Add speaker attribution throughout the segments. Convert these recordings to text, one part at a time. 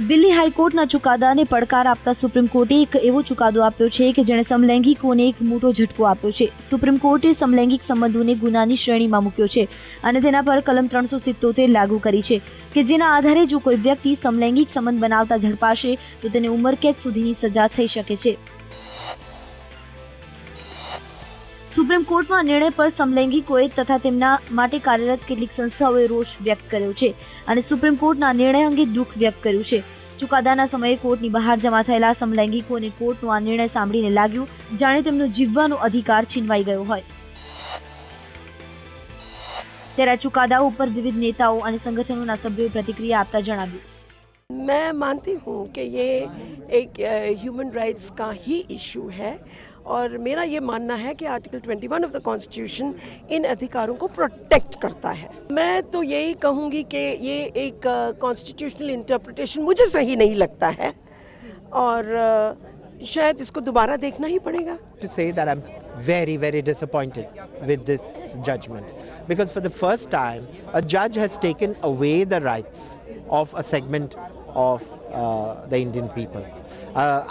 Speaker 1: દિલ્હી હાઈકોર્ટના ચુકાદાને પડકાર આપતા સુપ્રીમ કોર્ટે એક એવો ચુકાદો આપ્યો છે કે જેણે સમલૈંગિકોને એક મોટો ઝટકો આપ્યો છે. સુપ્રીમ કોર્ટે સમલૈંગિક સંબંધોને ગુનાની શ્રેણીમાં મૂક્યો છે અને તેના પર કલમ 377 લાગુ કરી છે કે જેના આધારે જો કોઈ વ્યક્તિ સમલૈંગિક સંબંધ બનાવતા ઝડપાશે તો તેને ઉંમરકેદ સુધીની સજા થઈ શકે છે. સુપ્રીમ કોર્ટમાં નિર્ણય પર સમલૈંગિકોએ તથા તેમના માટે કાર્યરત કેટલીક સંસ્થાઓએ રોષ વ્યક્ત કર્યો છે અને સુપ્રીમ કોર્ટના નિર્ણય અંગે દુઃખ વ્યક્ત કર્યું છે. ચુકાદાના સમયે કોર્ટની બહાર જમા થયેલા સમલૈંગિકોને કોર્ટનો આ નિર્ણય સાંભળીને લાગ્યું જાણે તેમનો જીવવાનો અધિકાર છીનવાઈ ગયો હોય. ત્યારે આ ચુકાદા ઉપર વિવિધ નેતાઓ અને સંગઠનોના સભ્યોએ પ્રતિક્રિયા આપતા જણાવ્યું,
Speaker 2: मैं मानती हूँ कि ये एक ह्यूमन राइट्स का ही इशू है और मेरा ये मानना है कि article 21 of the constitution in अधिकारों को प्रोटेक्ट करता है. मैं तो यही कहूँगी कि ये एक कॉन्स्टिट्यूशनल इंटरप्रिटेशन मुझे सही नहीं लगता है और शायद इसको दोबारा देखना ही पड़ेगा.
Speaker 3: To say that I'm very disappointed with this judgment because for the first time a judge has taken away the rights of a segment of the Indian people.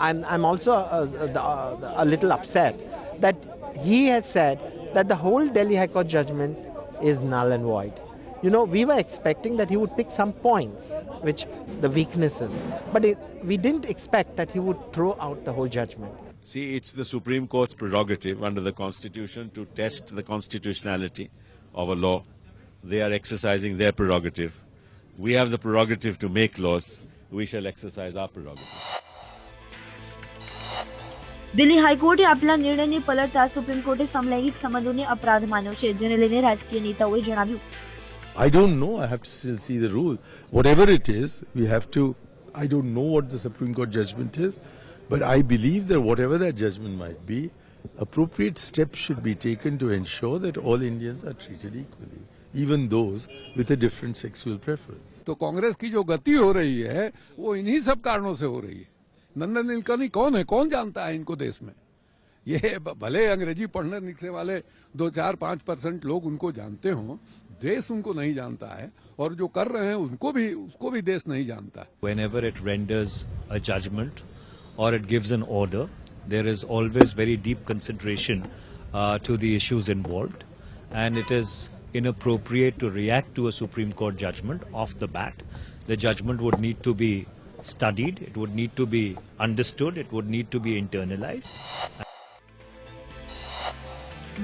Speaker 3: I'm also a little upset that he has said that the whole Delhi High Court judgment is null and void. You know, we were expecting that he would pick some points, which the weaknesses, but we didn't expect that he would throw out the whole judgment.
Speaker 4: See, it's the Supreme Court's prerogative under the Constitution to test the constitutionality of a law. They are exercising their prerogative. We have the prerogative to make laws. We shall exercise our prerogative.
Speaker 1: Delhi હાઈકોર્ટે આપેલા નિર્ણયને પલટતા supreme કોર્ટે સમલૈંગિક સંબંધોને અપરાધ માન્યો છે, જેને લઈને રાજકીય નેતાઓએ જણાવ્યું,
Speaker 5: I don't know. I have to still see the rule. Whatever it is, we have to. I don't know what the Supreme Court judgment is, but I believe that whatever that judgment might be, appropriate steps should be taken to ensure that all Indians are treated equally, even those with a different sexual preference.
Speaker 6: तो कांग्रेस की जो गति हो रही है वो इन्हीं सब कारणों से हो रही है. नंदन नीलकणी कौन है? कौन जानता है इनको देश में? ये भले अंग्रेजी पढ़ने निकले वाले 2-4-5% लोग उनको जानते हों, देश उनको नहीं जानता है और जो कर रहे हैं उसको भी देश नहीं जानता.
Speaker 7: Whenever it renders a judgment or it gives an order, there is always very deep consideration to the issues involved, and it is inappropriate to react to a Supreme Court judgment off the bat. The judgment would need to be studied, it would need to be understood, it would need to be internalized.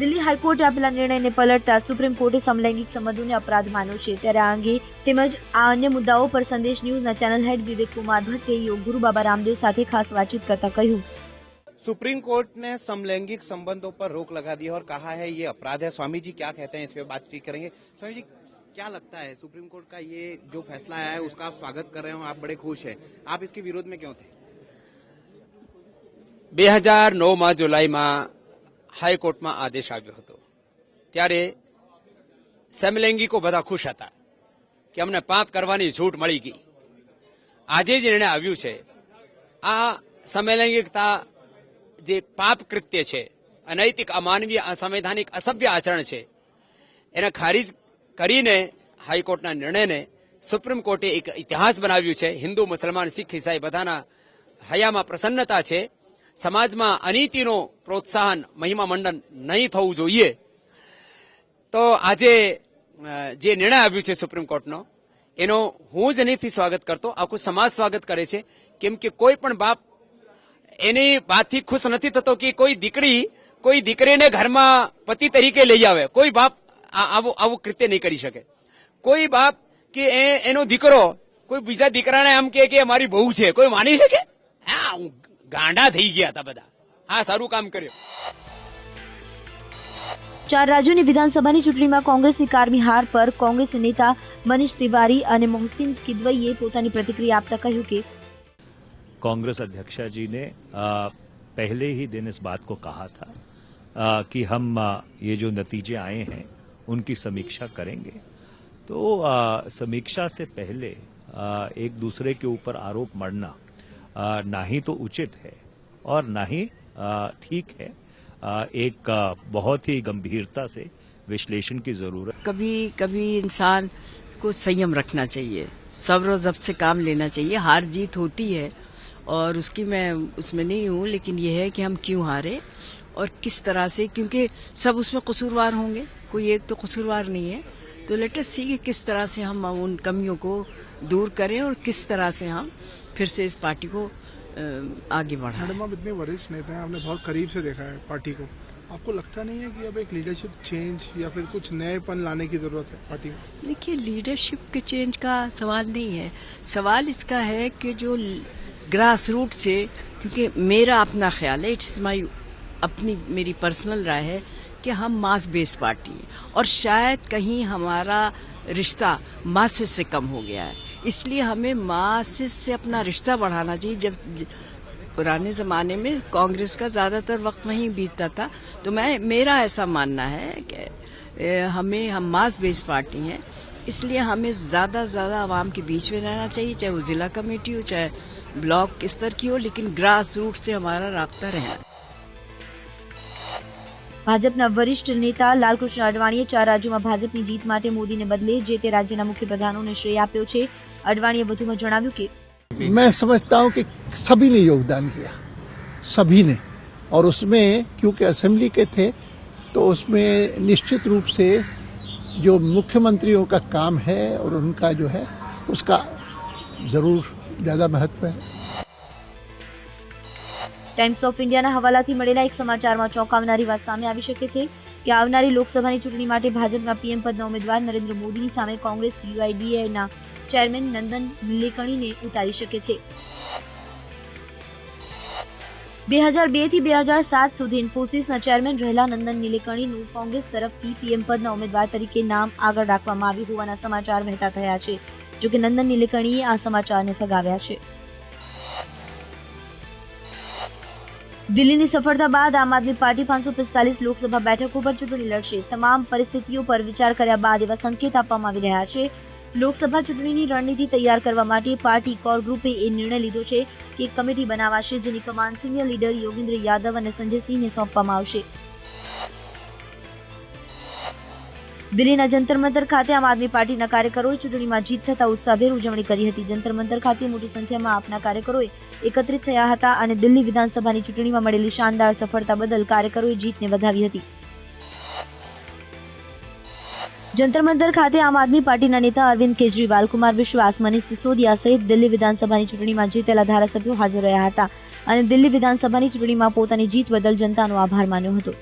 Speaker 1: Delhi હાઈકોર્ટે આપેલા નિર્ણયને પલટતા supreme કોર્ટે સમલૈંગિક સંબંધોને અપરાધ માન્યો છે. ત્યારે આ અંગે તેમજ આ અન્ય મુદ્દાઓ પર સંદેશ ન્યૂઝના ચેનલ હેડ વિવેક કુમાર ભટ્ટે योग गुरु बाबा रामदेव સાથે ખાસ વાતચીત કરતા કહ્યું,
Speaker 8: सुप्रीम कोर्ट ने समलैंगिक संबंधों पर रोक लगा दी और कहा है ये अपराध है. स्वामी जी क्या कहते हैं, इस पे बातचीत करेंगे. स्वामी जी क्या लगता है सुप्रीम कोर्ट का ये जो फैसला आया है उसका आप स्वागत कर रहे हो, आप बड़े खुश हैं, आप इसके विरोध में क्यों थे?
Speaker 9: 2009 जुलाईમાં હાઈકોર્ટમાં આદેશ આવ્યો હતો ત્યારે સમલૈંગિકો બધા ખુશ હતા કે અમને પાપ કરવાની છૂટ મળી ગઈ. આજે જે નિર્ણય આવ્યું છે આ સમલૈંગિકતા જે પાપ કૃત્ય છે, અનૈતિક, અમાનવીય, અસંવૈધાનિક, અસભ્ય આચરણ છે, એને ખારીજ કરીને હાઈકોર્ટના નિર્ણયને સુપ્રીમ કોર્ટે એક ઇતિહાસ બનાવ્યું છે. હિન્દુ, મુસલમાન, શીખ, ઈસાઈ બધાના હૈયામાં પ્રસન્નતા છે. સમાજમાં અનીતિનો પ્રોત્સાહન, મહિમા મંડન નહીં થવું જોઈએ. તો આજે જે નિર્ણય આવ્યું છે સુપ્રીમ કોર્ટનો એનો હું જ નહીંથી સ્વાગત કરતો, આખું સમાજ સ્વાગત કરે છે. કેમ કે કોઈ પણ બાપ એની વાતથી ખુશ નથી થતો કે કોઈ દીકરીને ઘરમાં પતિ તરીકે લઈ આવે. કોઈ બાપ આવું કૃત્ય નહીં કરી શકે. કોઈ બાપ કે એનો દીકરો કોઈ બીજા દીકરાને આમ કે અમારી બહુ છે, કોઈ માની શકે? હા, ગાંડા થઈ ગયા હતા બધા. હા, સારું કામ કર્યું.
Speaker 1: 4 રાજ્યોની વિધાનસભાની ચૂંટણીમાં કોંગ્રેસની કારમી હાર પર કોંગ્રેસ નેતા મનીષ तिवारी અને મોહસિન કિદવઈએ પોતાની પ્રતિક્રિયા આપતા કહ્યું કે
Speaker 7: कांग्रेस अध्यक्षा जी ने पहले ही दिन इस बात को कहा था कि हम ये जो नतीजे आए हैं उनकी समीक्षा करेंगे. तो समीक्षा से पहले एक दूसरे के ऊपर आरोप मढ़ना ना ही तो उचित है और ना ही ठीक है. एक बहुत ही गंभीरता से विश्लेषण की जरूरत.
Speaker 10: कभी कभी इंसान को संयम रखना चाहिए, सब्र ज़ब्त से काम लेना चाहिए। हार जीत होती है और उसकी मैं उसमें नहीं हूँ, लेकिन ये है कि हम क्यों हारे और किस तरह से, क्योंकि सब उसमें कसूरवार होंगे, कोई एक तो कसूरवार नहीं है। तो लेट अस सी कि किस तरह से हम उन कमियों को दूर करें और किस तरह से हम फिर से इस पार्टी को आगे बढ़ाएं।
Speaker 11: मैडम, आप इतने वरिष्ठ नेता हैं, आपने बहुत करीब से देखा है पार्टी को, आपको लगता नहीं है कि अब एक लीडरशिप चेंज या फिर कुछ नएपन लाने की जरूरत है पार्टी में?
Speaker 10: देखिए, लीडरशिप के चेंज का सवाल नहीं है, सवाल इसका है कि जो ग्रास रूट से, क्योंकि मेरा अपना ख्याल है, इट्स माई अपनी मेरी पर्सनल राय है कि हम मास बेस्ड पार्टी हैं और शायद कहीं हमारा रिश्ता मासेस से कम हो गया है, इसलिए हमें मासेस से अपना रिश्ता बढ़ाना चाहिए। जब पुराने ज़माने में कांग्रेस का ज़्यादातर वक्त वहीं बीतता था, तो मेरा ऐसा मानना है कि हम मास बेस्ड पार्टी हैं, इसलिए हमें ज़्यादा से ज़्यादा आवाम के बीच में रहना चाहिए, चाहे वो ज़िला कमेटी हो, चाहे ब्लॉक स्तर की हो, लेकिन ग्रास रूट से हमारा राब्ता रहना।
Speaker 1: ભાજપના વરિષ્ઠ નેતા લાલકૃષ્ણ અડવાણીએ 4 રાજ્યોમાં ભાજપની જીત માટે મોદીને બદલે જે તે રાજ્યના મુખ્યપ્રધાનોને શ્રેય આપ્યો છે। અડવાણીએ વધુમાં જણાવ્યું કે
Speaker 12: मैं समझता हूं कि सभी ने योगदान किया, सभी ने, और उसमें क्योंकि असेंबली के थे तो उसमें निश्चित रूप से जो मुख्यमंत्रियों का काम है और उनका जो है उसका जरूर ज़्यादा महत्व है।
Speaker 1: ટાઈમ્સ ઓફ ઇન્ડિયાના હવાલાથી મળેલા એક સમાચારમાં ચોંકાવનારી વાત સામે આવી શકે છે કે આવનારી લોકસભાની ચૂંટણી માટે ભાજપના પીએમ પદના ઉમેદવાર નરેન્દ્ર મોદીની સામે કોંગ્રેસ યુઆઈડીએના ચેરમેન નંદન નીલેકણીને ઉતારી શકે છે। 2002 થી 2007 સુધી ઇન્ફોસિસના ચેરમેન રહેલા નંદન નીલેકણીનું કોંગ્રેસ તરફથી પીએમ પદના ઉમેદવાર તરીકે નામ આગળ રાખવામાં આવ્યું હોવાના સમાચાર વહેતા થયા છે, જો કે નંદન નીલેકણીએ આ સમાચારને ફગાવ્યા છે। દિલ્હીની સફળતા બાદ આમ આદમી પાર્ટી 545 લોકસભા બેઠકો પર ચૂંટણી લડશે। તમામ પરિસ્થિતિઓ પર વિચાર કર્યા બાદ એવા સંકેત આપવામાં આવી રહ્યા છે। લોકસભા ચૂંટણીની રણનીતિ તૈયાર કરવા માટે પાર્ટી કોર ગ્રુપે એ નિર્ણય લીધો છે કે એક કમિટી બનાવાશે, જેની કમાન સિનિયર લીડર યોગેન્દ્ર યાદવ અને સંજય સિંહને સોંપવામાં આવશે। દિલ્હીના જંતર મંતર ખાતે આમ આદમી પાર્ટીના કાર્યકરોએ ચૂંટણીમાં જીત થતા ઉત્સાહભેર ઉજવણી કરી હતી। જંતર મંતર ખાતે મોટી સંખ્યામાં આપના કાર્યકરોએ એકત્રિત થયા હતા અને દિલ્હી વિધાનસભાની ચૂંટણીમાં મળેલી શાનદાર સફળતા બદલ કાર્યકરોએ જીતને વધાવી હતી। જંતર મંતર ખાતે આમ આદમી પાર્ટીના નેતા અરવિંદ કેજરીવાલ, કુમાર વિશ્વાસ, મનીષ સિસોદિયા સહિત દિલ્હી વિધાનસભાની ચૂંટણીમાં જીતેલા ધારાસભ્યો હાજર રહ્યા હતા અને દિલ્હી વિધાનસભાની ચૂંટણીમાં પોતાની જીત બદલ જનતાનો આભાર માન્યો હતો।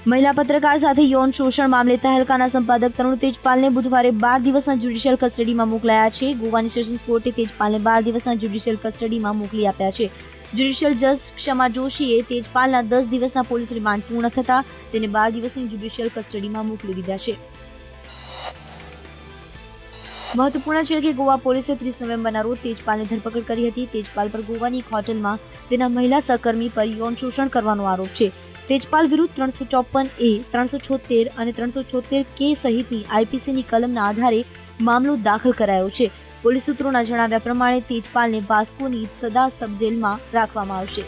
Speaker 1: મહિલા પત્રકાર સાથે યૌન શોષણ મામલે તહેલકાના સંપાદક તરુણ તેજપાલને બુધવારે 12 દિવસના જ્યુડિશિયલ કસ્ટડીમાં મોકલાયા છે। ગોવાની સેશન્સ કોર્ટે તેજપાલને 12 દિવસના જ્યુડિશિયલ કસ્ટડીમાં મોકલી આપ્યા છે। જ્યુડિશિયલ જજ ક્ષમા જોશીએ તેજપાલના 10 દિવસના પોલીસ રિમાન્ડ પૂર્ણ થતા તેને 12 દિવસની જ્યુડિશિયલ કસ્ટડીમાં મોકલી દીધા છે। મહત્વપૂર્ણ છે કે ગોવા પોલીસે 30 નવેમ્બરના રોજ તેજપાલની ધરપકડ કરી હતી। તેજપાલ પર ગોવાની એક હોટલમાં તેના મહિલા સહકર્મી પર યૌન શોષણ કરવાનો આરોપ છે। તેજપાલ વિરુદ્ધ 354A, 376 અને 376K સહિતની આઈપીસીની કલમના આધારે મામલો દાખલ કરાયો છે। પોલીસ સૂત્રોના જણાવ્યા પ્રમાણે તેજપાલને વાસ્કોની સદા સબ જેલમાં રાખવામાં આવશે।